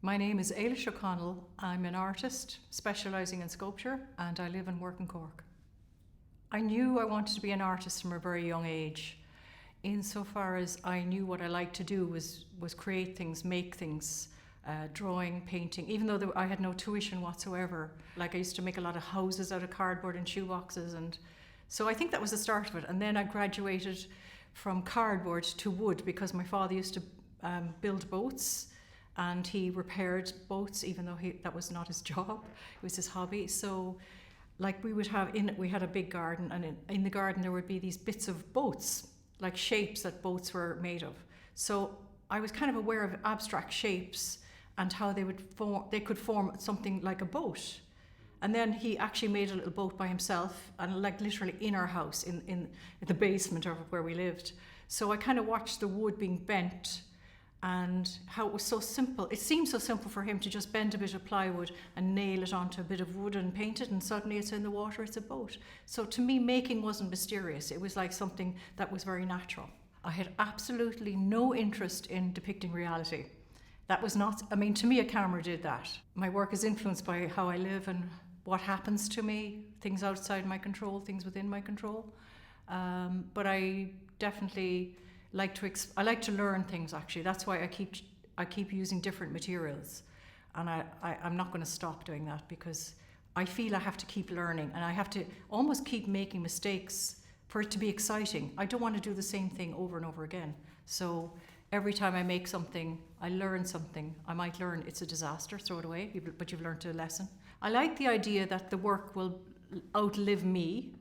My name is Eilis O'Connell. I'm an artist specialising in sculpture and I live and work in Cork. I knew I wanted to be an artist from a very young age, insofar as I knew what I liked to do was create things, make things, drawing, painting, even though I had no tuition whatsoever. Like I used to make a lot of houses out of cardboard and shoeboxes, and so I think that was the start of it. And then I graduated from cardboard to wood because my father used to build boats. And he repaired boats, even though that was not his job, it was his hobby. So like we had a big garden, and in the garden there would be these bits of boats, like shapes that boats were made of. So I was kind of aware of abstract shapes and how they could form something like a boat. And then he actually made a little boat by himself, and like literally in our house, in the basement of where we lived. So I kind of watched the wood being bent, and how it was so simple. It seemed so simple for him to just bend a bit of plywood and nail it onto a bit of wood and paint it, and suddenly it's in the water, it's a boat. So to me, making wasn't mysterious. It was like something that was very natural. I had absolutely no interest in depicting reality. That was not, to me a camera did that. My work is influenced by how I live and what happens to me, things outside my control, things within my control. But I definitely I like to learn things, actually. That's why I keep using different materials, and I'm not going to stop doing that, because I feel I have to keep learning, and I have to almost keep making mistakes for it to be exciting. I don't want to do the same thing over and over again. So every time I make something, I learn something. I might learn it's a disaster, throw it away, but you've learned a lesson. I like the idea that the work will outlive me,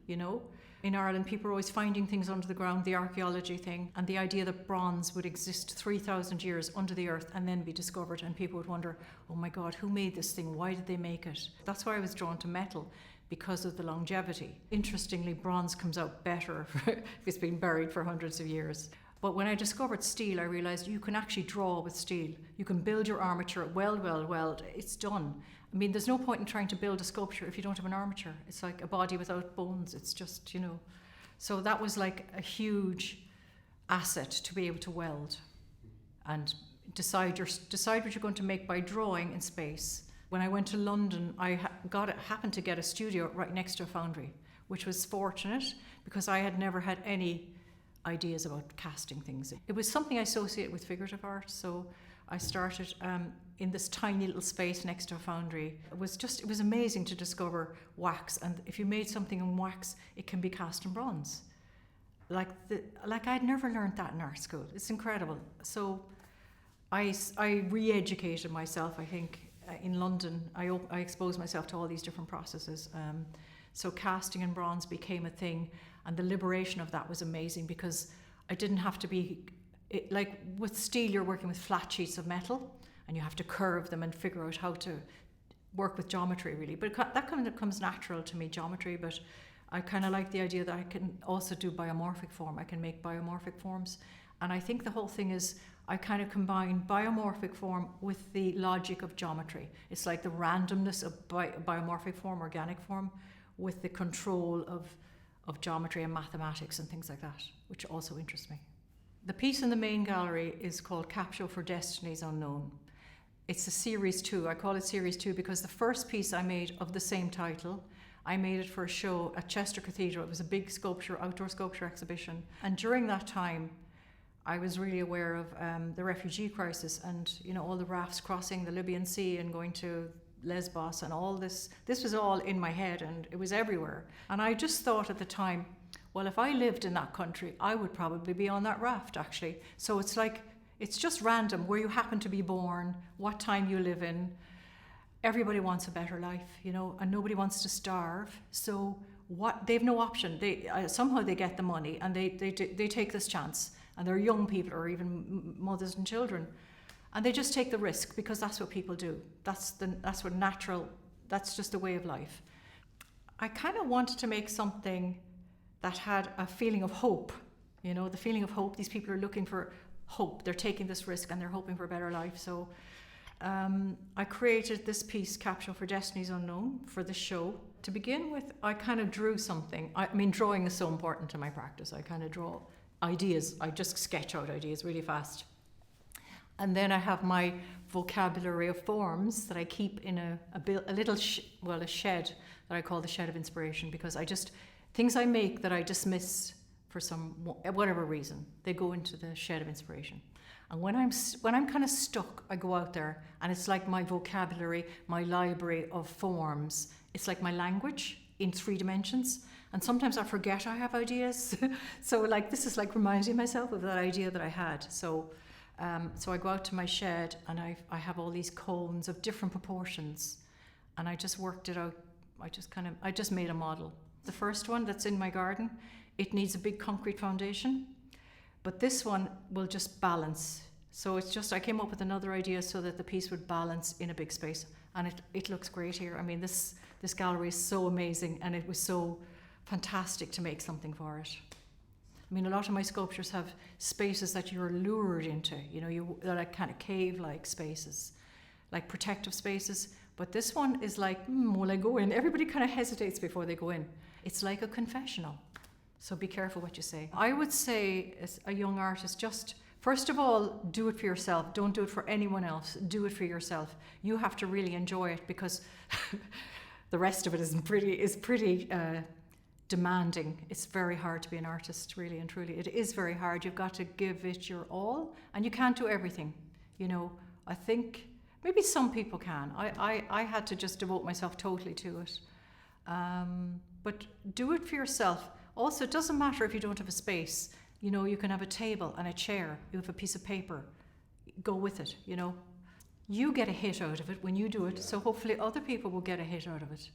In Ireland, people are always finding things under the ground, the archaeology thing, and the idea that bronze would exist 3,000 years under the earth and then be discovered, and people would wonder, oh my God, who made this thing? Why did they make it? That's why I was drawn to metal, because of the longevity. Interestingly, bronze comes out better if it's been buried for hundreds of years. But when I discovered steel, I realised you can actually draw with steel. You can build your armature, weld, it's done. There's no point in trying to build a sculpture if you don't have an armature. It's like a body without bones. It's just, So that was like a huge asset to be able to weld and decide what you're going to make by drawing in space. When I went to London, I happened to get a studio right next to a foundry, which was fortunate because I had never had any ideas about casting things. It was something I associate with figurative art, so I started in this tiny little space next to a foundry. It was amazing to discover wax, and if you made something in wax, it can be cast in bronze. Like I'd never learned that in art school. It's incredible. So I re-educated myself, I think, in London. I exposed myself to all these different processes. So casting in bronze became a thing, and the liberation of that was amazing, because I didn't have to be, like with steel, you're working with flat sheets of metal and you have to curve them and figure out how to work with geometry, really. But that kind of comes natural to me, geometry, but I kind of like the idea that I can also do biomorphic form. I can make biomorphic forms. And I think the whole thing is I kind of combine biomorphic form with the logic of geometry. It's like the randomness of biomorphic form, organic form, with the control of geometry and mathematics and things like that, which also interests me. The piece in the main gallery is called Capsule for Destinies Unknown. It's a series 2. I call it series 2 because the first piece I made of the same title, I made it for a show at Chester Cathedral. It was a big outdoor sculpture exhibition. And during that time, I was really aware of the refugee crisis and, all the rafts crossing the Libyan Sea and going to Lesbos and all this. This was all in my head and it was everywhere. And I just thought at the time, well, if I lived in that country, I would probably be on that raft, actually. So it's just random where you happen to be born, what time you live in. Everybody wants a better life, and nobody wants to starve. So they've no option. Somehow they get the money and they take this chance. And they're young people or even mothers and children. And they just take the risk because that's what people do. That's just the way of life. I kind of wanted to make something that had a feeling of hope, the feeling of hope. These people are looking for hope. They're taking this risk and they're hoping for a better life. So I created this piece, Capsule for Destinies Unknown, for the show. To begin with, I kind of drew something. Drawing is so important to my practice. I kind of draw ideas. I just sketch out ideas really fast. And then I have my vocabulary of forms that I keep in a little, a shed that I call the shed of inspiration, because things I make that I dismiss for whatever reason, they go into the shed of inspiration. And when I'm kind of stuck, I go out there, and it's like my vocabulary, my library of forms. It's like my language in 3 dimensions. And sometimes I forget I have ideas. So like this is like reminding myself of that idea that I had. So I go out to my shed, and I have all these cones of different proportions, and I just worked it out. I just made a model. The first one that's in my garden, it needs a big concrete foundation, but this one will just balance. So I came up with another idea so that the piece would balance in a big space, and it looks great here. I mean, this gallery is so amazing, and it was so fantastic to make something for it. I mean, a lot of my sculptures have spaces that you're lured into, they're like kind of cave-like spaces, like protective spaces. But this one is like, will I go in? Everybody kind of hesitates before they go in. It's like a confessional. So be careful what you say. I would say, as a young artist, just first of all, do it for yourself. Don't do it for anyone else. Do it for yourself. You have to really enjoy it, because the rest of it is pretty demanding. It's very hard to be an artist, really and truly. It is very hard. You've got to give it your all, and you can't do everything. I think maybe some people can. I had to just devote myself totally to it. But do it for yourself. Also, it doesn't matter if you don't have a space. You can have a table and a chair. You have a piece of paper. Go with it, You get a hit out of it when you do it, so hopefully other people will get a hit out of it.